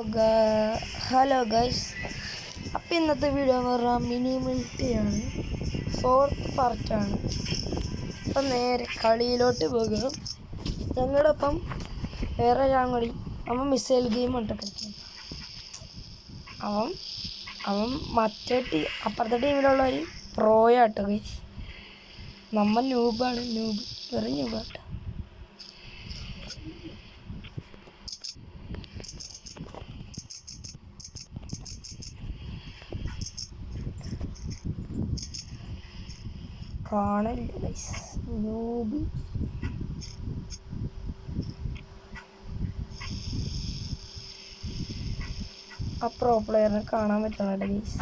Hello guys, അപ്പം ഇന്നത്തെ video എന്ന് പറഞ്ഞാൽ മിനി മിലിറ്ററിയാണ്, ഫോർത്ത് പാർട്ടാണ്. അപ്പം നേരെ കളിയിലോട്ട് പോകുക. ഞങ്ങളുടെ ഒപ്പം വേറെ ഒരാളി അവൻ മിസൈൽ ഗെയിം ഉണ്ട് കളിക്കുന്നത്. അവൻ മറ്റേ അപ്പുറത്തെ ടീമിലുള്ളവർ പ്രോയാട്ടോ ഗൈസ്. നമ്മൾ ന്യൂബാണ്, വെറും ന്യൂബാട്ടോ. കാണില്ല ഗൈസ്, ന്യൂബ്. ആ പ്രോ പ്ലെയറിനെ കാണാൻ പറ്റണല്ലോ ഗൈസ്.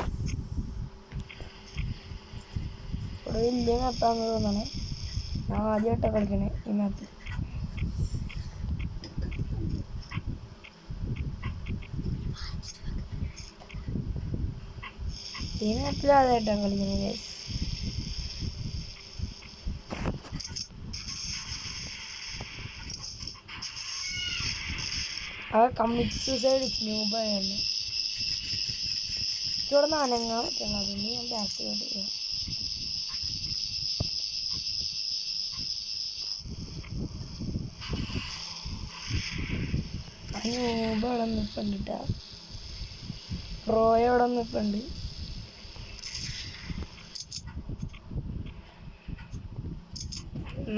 ഇവിടെ വലിയ മാപ്പാന്ന് തോന്നണേ. ഞാൻ ആദ്യമായിട്ടാണ് കളിക്കണേ ഈ മാപ്പിൽ. ഈ മാപ്പിൽ ആദ്യമായിട്ടാണ് കളിക്കുന്നത് ഗൈസ്. ആ കമ്മിറ്റ് സൂസൈഡ് ന്യൂബായല്ലേ. ഇവിടെ നിന്ന് അനങ്ങാൻ പറ്റണം, അതുകൊണ്ട് ഞാൻ ബാക്കിലോട്ട് പോകാം. ആ ന്യൂബ് അവിടെ നിൽപ്പുണ്ട് കേട്ടോ, പ്രോയ അവിടെ നിൽപ്പുണ്ട്.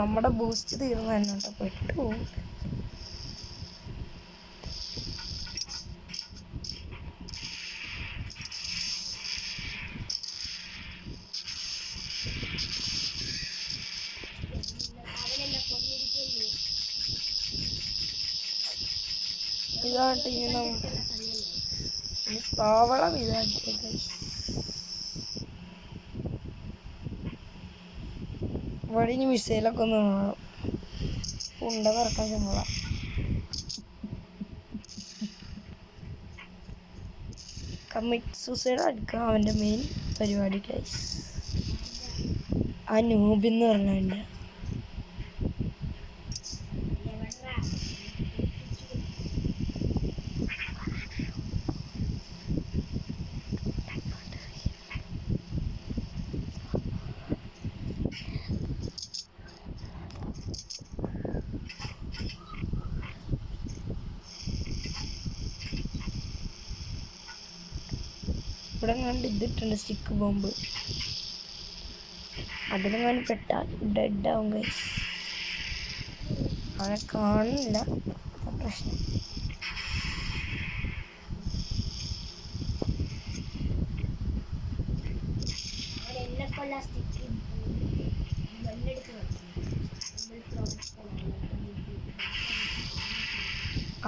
നമ്മുടെ ബൂസ്റ്റ് തീർന്നു തന്നെ കേട്ടോ, പെട്ടു പോകും. ഇതായിട്ട് ഇങ്ങനെ പാവളം ഇതാക്കിയത്. ഇവിടെ ഇനി മിസൈലൊക്കെ ഒന്ന് ഉണ്ട പറക്കാൻ ചെന്നോളാം. കമ്മിറ്റ് സൂസൈഡ് അടിക്കുക അവൻ്റെ മെയിൻ പരിപാടി ഗൈസ്. ആ ന്യൂബിന്ന് പറഞ്ഞ ഇവിടെ കണ്ട് ഇതിട്ടുണ്ട് സ്റ്റിക്ക് ബോംബ്. അതിലെങ്ങാനും പെട്ടാൽ ഡെഡ് ആവും ഗൈസ്. അവനെ കാണുന്നില്ല, പ്രശ്നം.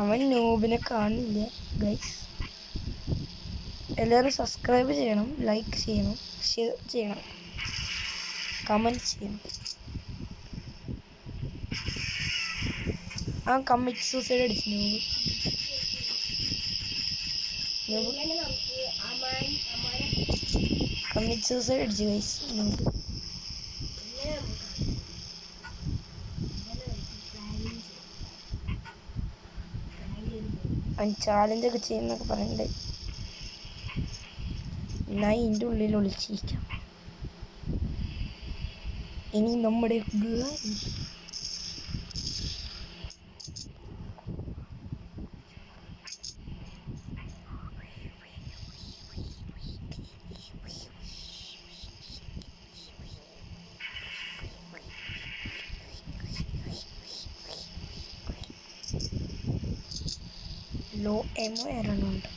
അവൻ ന്യൂബിനെ കാണില്ല ഗൈസ്. എല്ലാവരും സബ്സ്ക്രൈബ് ചെയ്യണം, ലൈക്ക് ചെയ്യണം, ഷെയർ ചെയ്യണം, കമൻറ്റ് ചെയ്യണം. ആ കമ്മിറ്റ് സൂസൈഡ് അടിച്ചു കമ്മിറ്റ് സൂസൈഡ് അടിച്ചു ഗൈസ്. അവൻ ചാലഞ്ചൊക്കെ ചെയ്യുന്നൊക്കെ പറയണ്ടേ. ഞാൻ ഇതിൻ്റെ ഉള്ളിൽ ഒളിച്ചിരിക്കാം. ഇനി നമ്മുടെ ലോ എമോ ഏറണുണ്ട്.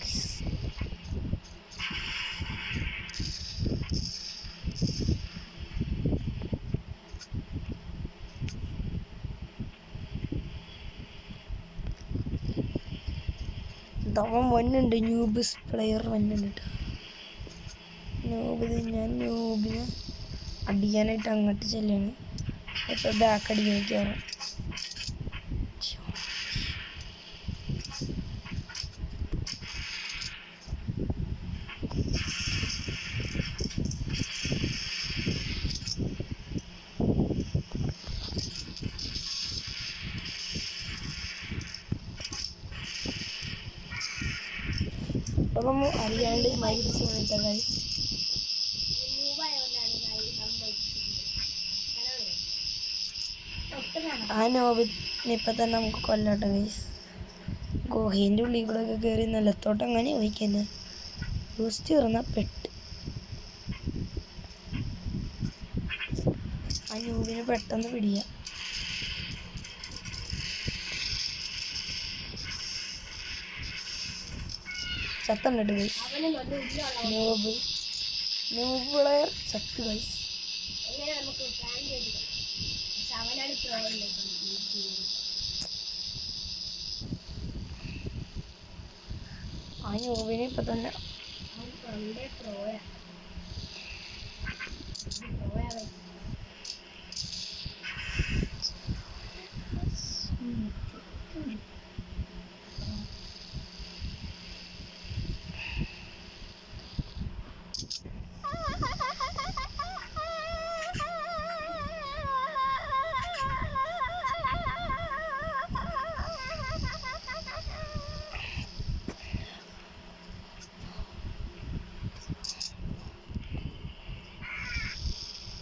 അവൻ വന്നുണ്ട്, ന്യൂബ് പ്ലെയർ വന്നുണ്ട്. ഞാൻ ന്യൂബിനെ അടിക്കാനായിട്ട് അങ്ങോട്ട് ചെല്ലാണ്. ഇപ്പോൾ ബാക്ക് അടിക്കാൻ കയറാം. അപ്പൊ നമ്മൾ അറിയാണ്ട് മരിച്ചു പോയിട്ടാ ഗൈസ്. ആ നോബിനെ ഇപ്പൊ തന്നെ നമുക്ക് കൊല്ലട്ടെ ഗൈസ്. ഗുഹേൻ്റെ ഉള്ളിൽ കൂടെ ഒക്കെ കയറി നിലത്തോട്ട് അങ്ങനെ ചോദിക്കുന്നത് ബൂസ്റ്റ് തീർന്ന പെട്ട്. ആ നോബിനെ പെട്ടെന്ന് പിടിക്കാം. ചത്തണ്ടിട്ട് ഗൈസ്. നോബ് പ്ലെയർ ചത്ത് ഗൈസ്. ആ നോബിനെ ഇപ്പൊ തന്നെ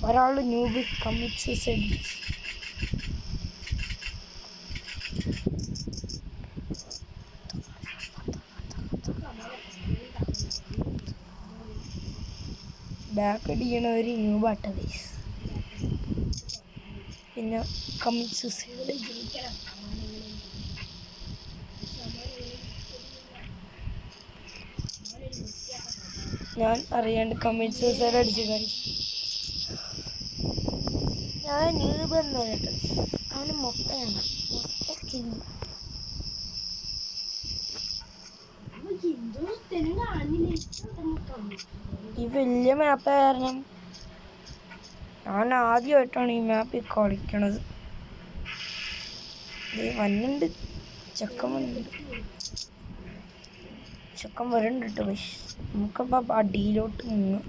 ഒരാൾ ന്യൂബി കമ്മിറ്റ് സൂസൈഡ്. ബാക്ക് അടിക്കണ ഒരു ന്യൂബാട്ട ഗൈസ്. പിന്നെ കമ്മിറ്റ് സൂസൈഡ്. ഞാൻ അറിയാണ്ട് കമ്മിറ്റ് സൂസൈഡ് അടിച്ചു ഗൈസ്. ഞാൻ ന്യൂബ് എന്ന് കേട്ടോ. അവന് മുട്ടയാണ്. ഈ വലിയ മാപ്പ് കാരണം ഞാൻ ആദ്യമായിട്ടാണ് ഈ മാപ്പിൽ കളിക്കണത്. വന്നുണ്ട് ചെക്കൻ വന്നുണ്ട്. ചെക്കൻ വരുന്നുണ്ട് കേട്ടോ പക്ഷേ നമുക്കപ്പോൾ അടിയിലോട്ട് മുങ്ങ.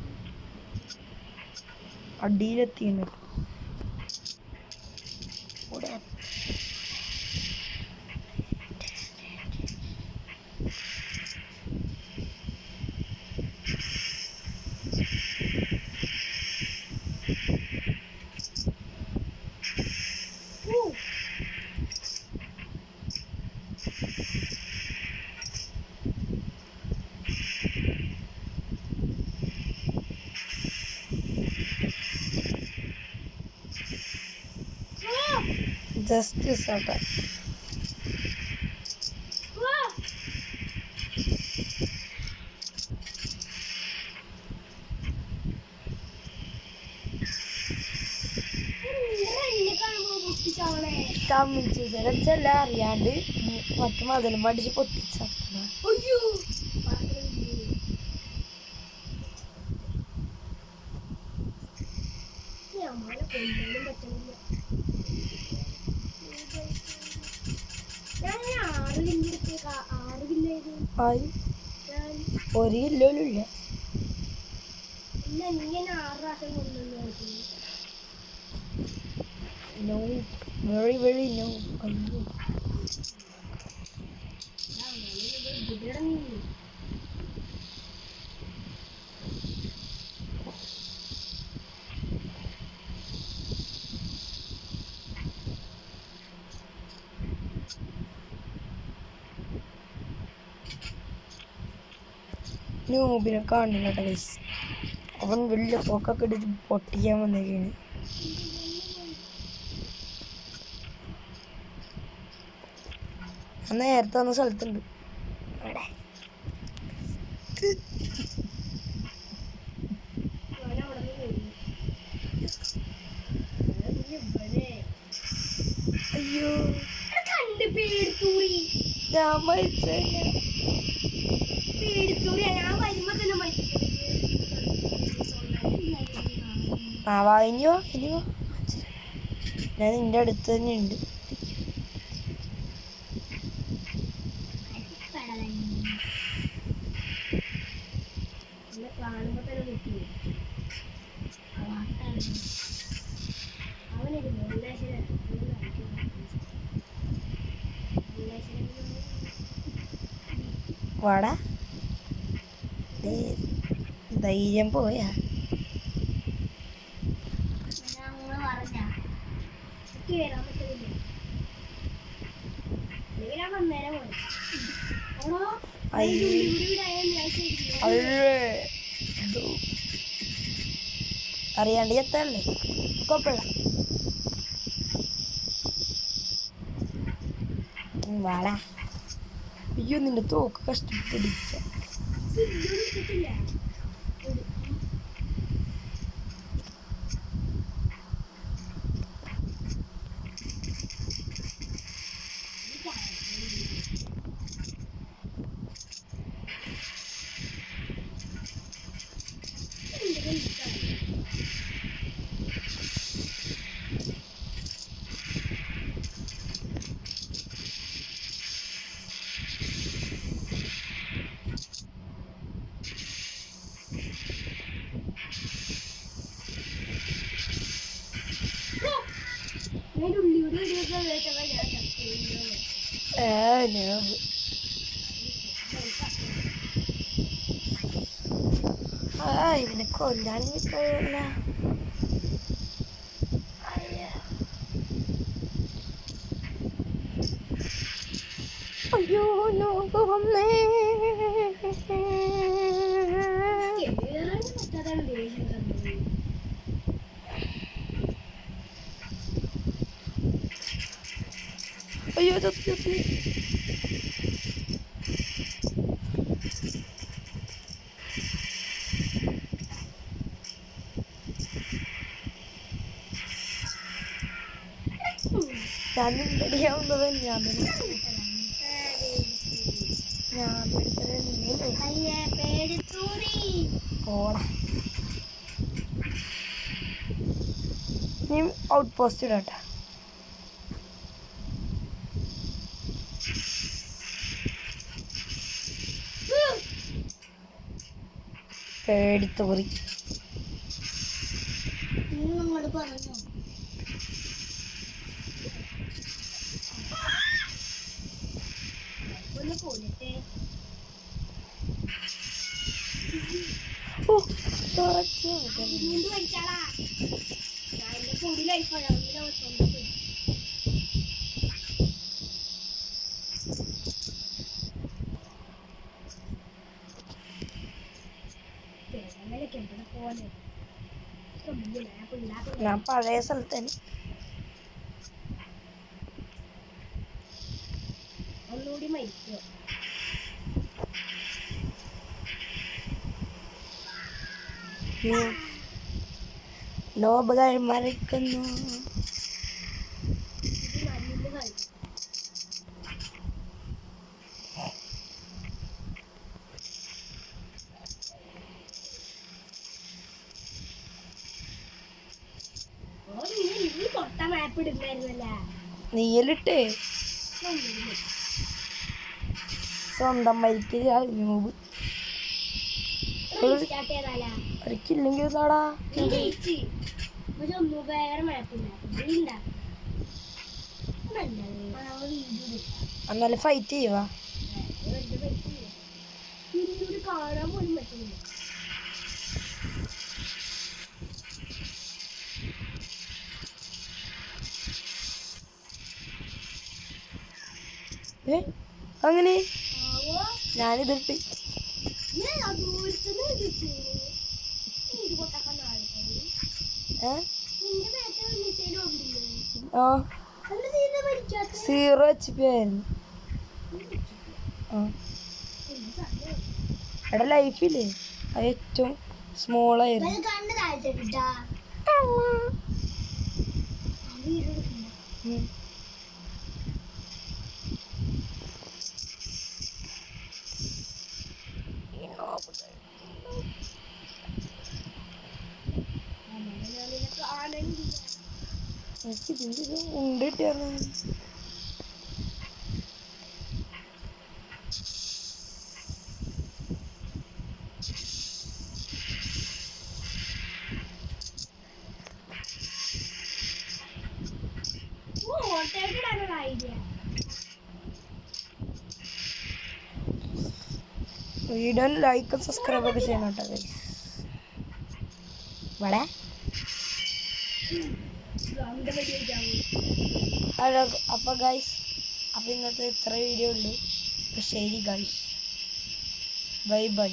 അടിയിലെത്തിയുണ്ട്. ജസ്റ്റിസ് ആട്ടെ. കമ്മിച്ചല്ല അറിയാണ്ട് മറ്റു മതിലും മടിച്ച് പൊട്ടിച്ച. ഒരു കിലോയിലും ഇല്ല. No, very very no. അയ്യോ നോബിനെ കാണില്ല ഗൈസ്. അവൻ വലിയ പോക്കൊക്കെ ഇടിച്ച് പൊട്ടിക്കാൻ വന്നേക്കാണ്. നേരത്തെ വന്ന സ്ഥലത്തുണ്ട് അവിടെ. അയ്യോ ഞാൻ മരിച്ച ഇനിയോ ഇനിയോ ഞാൻ നിന്റെ അടുത്ത് തന്നെ ഉണ്ട്. വാടാ ധൈര്യം പോയാ. അറിയാണ്ട് എത്തല്ലേ കൊപ്പഴ വാടാ. അയ്യോ നിന്റെ തോക്ക് കഷ്ടപ്പെട്ടിടിച്ച. ഇവനെ കൊല്ലാനും കിട്ടില്ല. അയ്യോ നോക്ക് വന്നേ. അയ്യോ ചത്തി. ഞാൻ നിന്നടിയാവുന്നത് ഞാൻ നീ ഔട്ട് പോസ്റ്റ് ഇടട്ടെ. പേടിത്ത് കുറി ഞാൻ പഴയ സ്ഥലത്തന്നെ. ഒന്നുകൂടി മരിക്കോ? നോബുകൾ മരിക്കുന്നു. നീയലിട്ടേ സ്വന്തം മരിക്കുക. ഒരിക്കില്ലെങ്കിൽ നാടാ എന്നാലും ഫൈറ്റ് ചെയ്യുവാ. കാണാൻ പോലും പറ്റില്ല. അങ്ങനെ ഞാനിതിട്ട് സീറോ HP ആയിരുന്നു. എടാ ലൈഫില്ലേ അത് ഏറ്റവും സ്മോളായിരുന്നു. എനിക്കിതിൻ്റെ ഉണ്ടിട്ടാണ്. വീഡിയോ ലൈക്ക് സബ്സ്ക്രൈബ് ഒക്കെ ചെയ്യണം കേട്ടോ ഗൈസ്. ഇവിടെ അപ്പോൾ ഗൈസ്, അപ്പോൾ ഇന്നത്തെ ഇത്ര വീഡിയോ ഉള്ളൂ. അപ്പോൾ ശരി ഗൈസ്, ബൈ ബൈ.